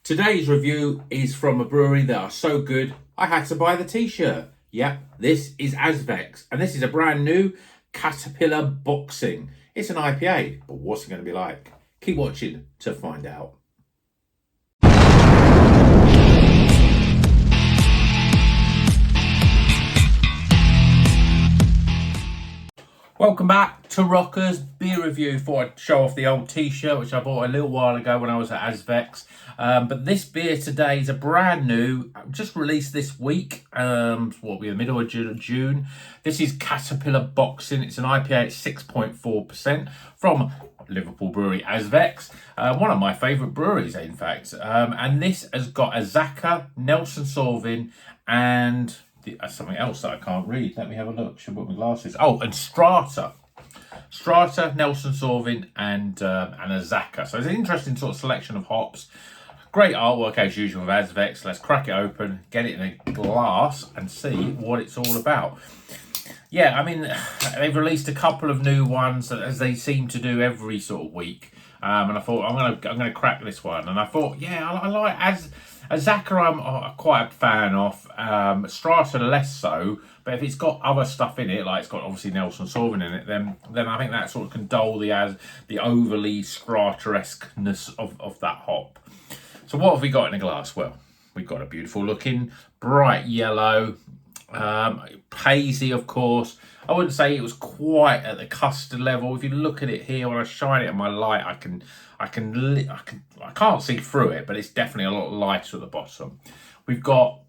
Today's review is from a brewery that are so good, I had to buy the t-shirt. Yep, this is Azvex, and this is a brand new Caterpillar Boxing. It's an IPA, but what's it going to be like? Keep watching to find out. Welcome back to Rockers Beer Review. Thought I'd show off the old t-shirt which I bought a little while ago when I was at Azvex. But this beer today is a brand new, just released this week, what will be the middle of June. This is Caterpillar Boxing. It's an IPA at 6.4% from Liverpool brewery Azvex. One of my favourite breweries, in fact. And this has got Azacca, Nelson Sauvin, and something else that I can't read. Let me have a look. Should put my glasses. Oh, and Strata, Nelson Sauvin, and Azacca. So it's an interesting sort of selection of hops. Great artwork as usual with Azvex. Let's crack it open, get it in a glass, and see what it's all about. Yeah, I mean, they've released a couple of new ones as they seem to do every sort of week. And I thought I'm gonna crack this one. And I thought, yeah, I like Azacca. I'm quite a fan of. Strata less so, but if it's got other stuff in it, like it's got obviously Nelson Sauvin in it, then I think that sort of can dull the overly Strata-esqueness of that hop. So what have we got in a glass? Well, we've got a beautiful looking bright yellow, hazy, of course. I wouldn't say it was quite at the custard level. If you look at it here, when I shine it in my light, I can't see through it, but it's definitely a lot lighter at the bottom. We've got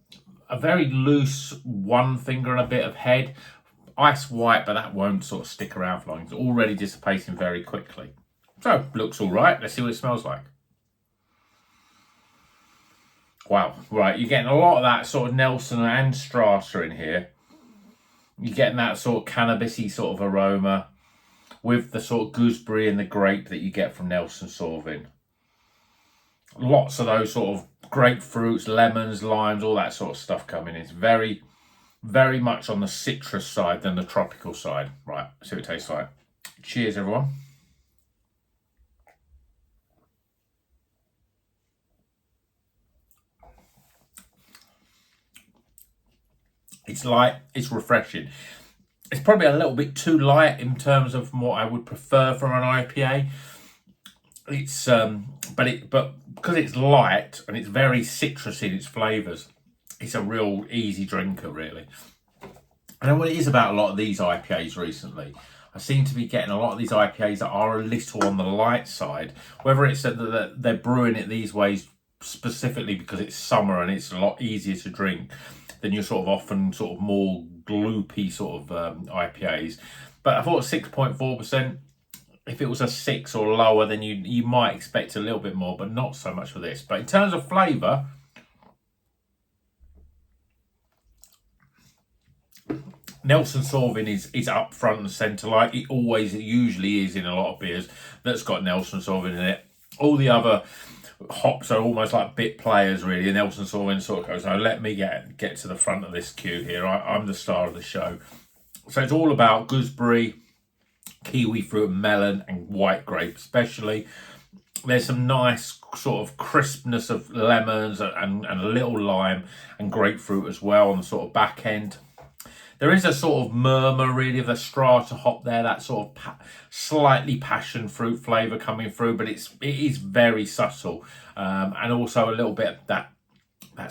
a very loose one finger and a bit of head, ice white, but that won't sort of stick around for long. It's already dissipating very quickly. So looks all right. Let's see what it smells like. Wow, right, you're getting a lot of that sort of Nelson and Strata in here. You're getting that sort of cannabis-y sort of aroma with the sort of gooseberry and the grape that you get from Nelson Sauvin. Lots of those sort of grapefruits, lemons, limes, all that sort of stuff coming in. It's very, very much on the citrus side than the tropical side. Right, see what it tastes like. Cheers, everyone. It's light, it's refreshing. It's probably a little bit too light in terms of what I would prefer from an IPA. It's but because it's light and it's very citrusy in its flavours, it's a real easy drinker, really. I know what it is about a lot of these IPAs recently. I seem to be getting a lot of these IPAs that are a little on the light side. Whether it's that they're brewing it these ways specifically because it's summer and it's a lot easier to drink than your sort of often sort of more gloopy sort of IPAs. But I thought 6.4%, if it was a 6 or lower, then you might expect a little bit more, but not so much for this. But in terms of flavour, Nelson Sauvin is up front and centre, like it usually is in a lot of beers that's got Nelson Sauvin in it. All the other hops are almost like bit players, really. Nelson Sauvin sort of goes, "Oh, let me get to the front of this queue here. I'm the star of the show." So it's all about gooseberry, kiwi fruit, melon, and white grape, especially. There's some nice sort of crispness of lemons and a little lime and grapefruit as well on the sort of back end. There is a sort of murmur, really, of the Strata hop there, that sort of slightly passion fruit flavour coming through, but it is very subtle, and also a little bit of that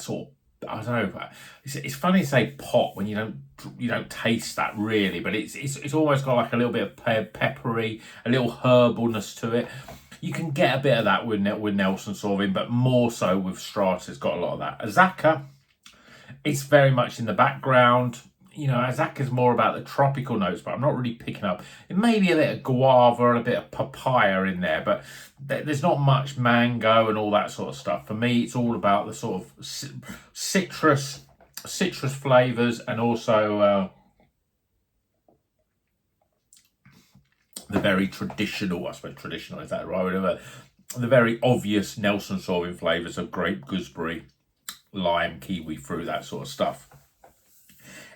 sort of, I don't know. It's funny to say pop when you don't taste that really, but it's almost got like a little bit of peppery, a little herbalness to it. You can get a bit of that with Nelson Sauvin, but more so with Strata. It's got a lot of that. Azacca, it's very much in the background. You know, Azacca's more about the tropical notes, but I'm not really picking up. It may be a bit of guava and a bit of papaya in there, but there's not much mango and all that sort of stuff. For me, it's all about the sort of citrus flavours and also the very traditional, I suppose traditional, is that right? Whatever. The very obvious Nelson Sauvin flavours of grape, gooseberry, lime, kiwi fruit, that sort of stuff.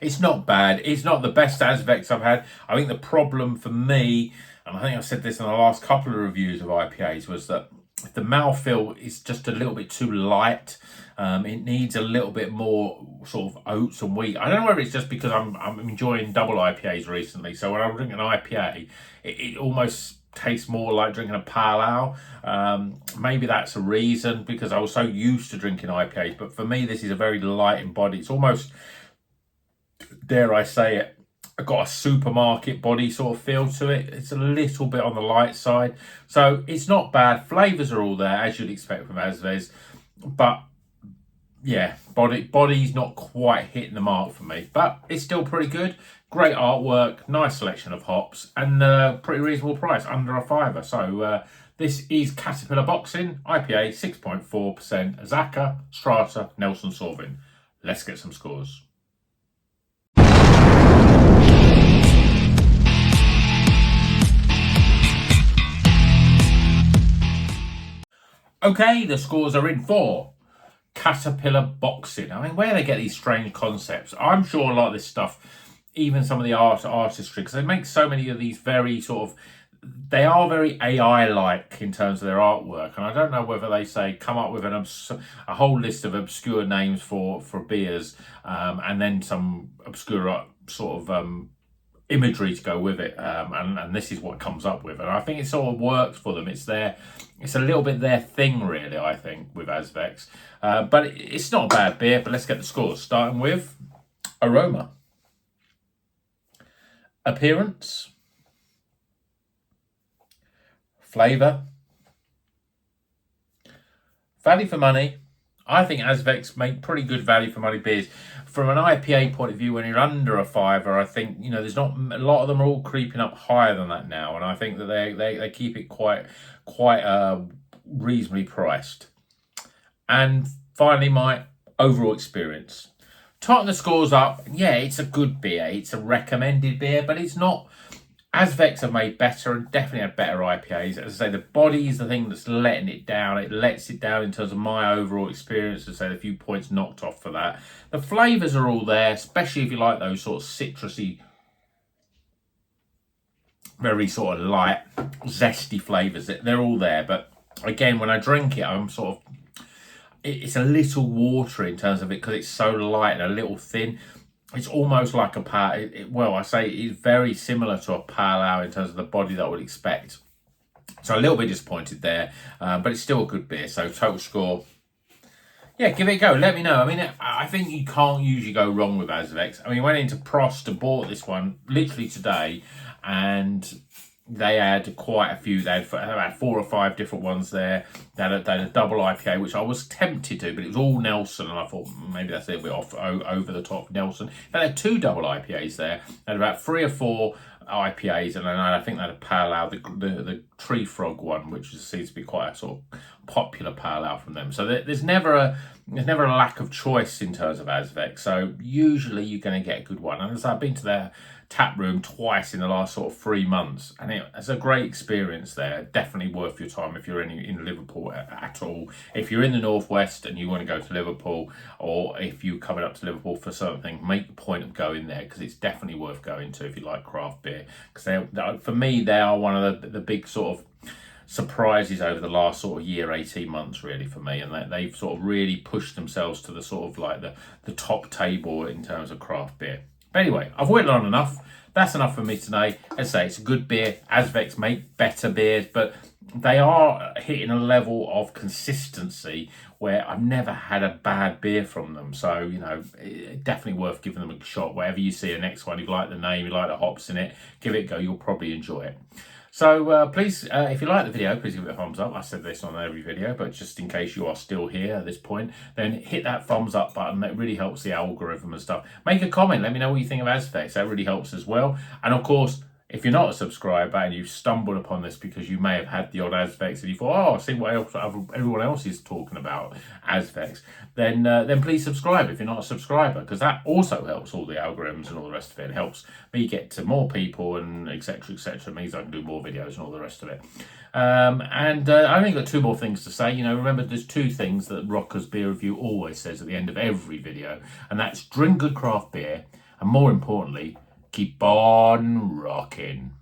It's not bad. It's not the best Azvex I've had. I think the problem for me, and I think I've said this in the last couple of reviews of IPAs, was that the mouthfeel is just a little bit too light. It needs a little bit more sort of oats and wheat. I don't know whether it's just because I'm enjoying double IPAs recently. So when I drink an IPA, it almost tastes more like drinking a pale ale. Maybe that's a reason, because I was so used to drinking IPAs. But for me, this is a very light in body. It's almost, dare I say it, I've got a supermarket body sort of feel to it. It's a little bit on the light side. So it's not bad. Flavours are all there, as you'd expect from Azvex. But yeah, body's not quite hitting the mark for me. But it's still pretty good. Great artwork, nice selection of hops, and pretty reasonable price, under a £5. So this is Caterpillar Boxing IPA, 6.4%, Zaka, Strata, Nelson Sauvin. Let's get some scores. Okay, the scores are in for Caterpillar Boxing. I mean, where they get these strange concepts. I'm sure a lot of this stuff, even some of the artistry, because they make so many of these very sort of, they are very AI-like in terms of their artwork. And I don't know whether they say come up with a whole list of obscure names for beers, and then some obscure sort of imagery to go with it, and this is what comes up with, and I think it sort of works for them. It's a little bit their thing, really, I think, with Azvex, but it's not a bad beer. But let's get the scores, starting with aroma, appearance, flavour, value for money. I think Azvex make pretty good value for money beers. From an IPA point of view, when you're under a £5, I think, you know, there's not a lot of them are all creeping up higher than that now, and I think that they keep it quite reasonably priced. And finally, my overall experience. Tighten the scores up. Yeah, it's a good beer. It's a recommended beer, but it's not. Azvex have made better and definitely had better IPAs. As I say, the body is the thing that's letting it down. It lets it down in terms of my overall experience. As I say, a few points knocked off for that. The flavours are all there, especially if you like those sort of citrusy, very sort of light, zesty flavours. They're all there. But again, when I drink it, I'm sort of, it's a little watery in terms of it because it's so light and a little thin. It's almost like a pale. Well, I say it's very similar to a pale ale in terms of the body that I would expect. So a little bit disappointed there, but it's still a good beer. So total score, yeah, give it a go. Let me know. I mean, I think you can't usually go wrong with Azvex. I mean, went into Prost and bought this one literally today, and they had quite a few. They had about 4 or 5 different ones there. They had a double IPA, which I was tempted to, but it was all Nelson, and I thought maybe that's a little bit off over the top Nelson. They had 2 double IPAs there. They had about 3 or 4 IPAs, and then I think they had a pale ale, the Tree Frog one, which seems to be quite a sort of popular pale ale from them. So there's never a lack of choice in terms of Azvex. So usually you're going to get a good one. And as I've been to their tap room twice in the last sort of 3 months, and it's a great experience there. Definitely worth your time if you're in Liverpool at all. If you're in the northwest and you want to go to Liverpool, or if you're coming up to Liverpool for something, make the point of going there, because it's definitely worth going to if you like craft beer. Because for me, they are one of the big sort of surprises over the last sort of year, 18 months really for me, and they've sort of really pushed themselves to the sort of like the top table in terms of craft beer. But anyway, I've whittled on enough. That's enough for me today. As I say, it's a good beer. Azvex make better beers, but they are hitting a level of consistency where I've never had a bad beer from them. So, you know, definitely worth giving them a shot. Wherever you see a next one, you like the name, you like the hops in it, give it a go. You'll probably enjoy it. So please, if you like the video, please give it a thumbs up. I said this on every video, but just in case you are still here at this point, then hit that thumbs up button. That really helps the algorithm and stuff. Make a comment. Let me know what you think of Azvex. That really helps as well. And of course, if you're not a subscriber and you've stumbled upon this because you may have had the odd Azvex and you thought, oh, I'll see what else everyone else is talking about Azvex, then please subscribe if you're not a subscriber, because that also helps all the algorithms and all the rest of it. It helps me get to more people and etc. etc. It means I can do more videos and all the rest of it. I've only got 2 more things to say. You know, remember, there's 2 things that Rockers Beer Review always says at the end of every video, and that's drink good craft beer, and more importantly, keep on rocking.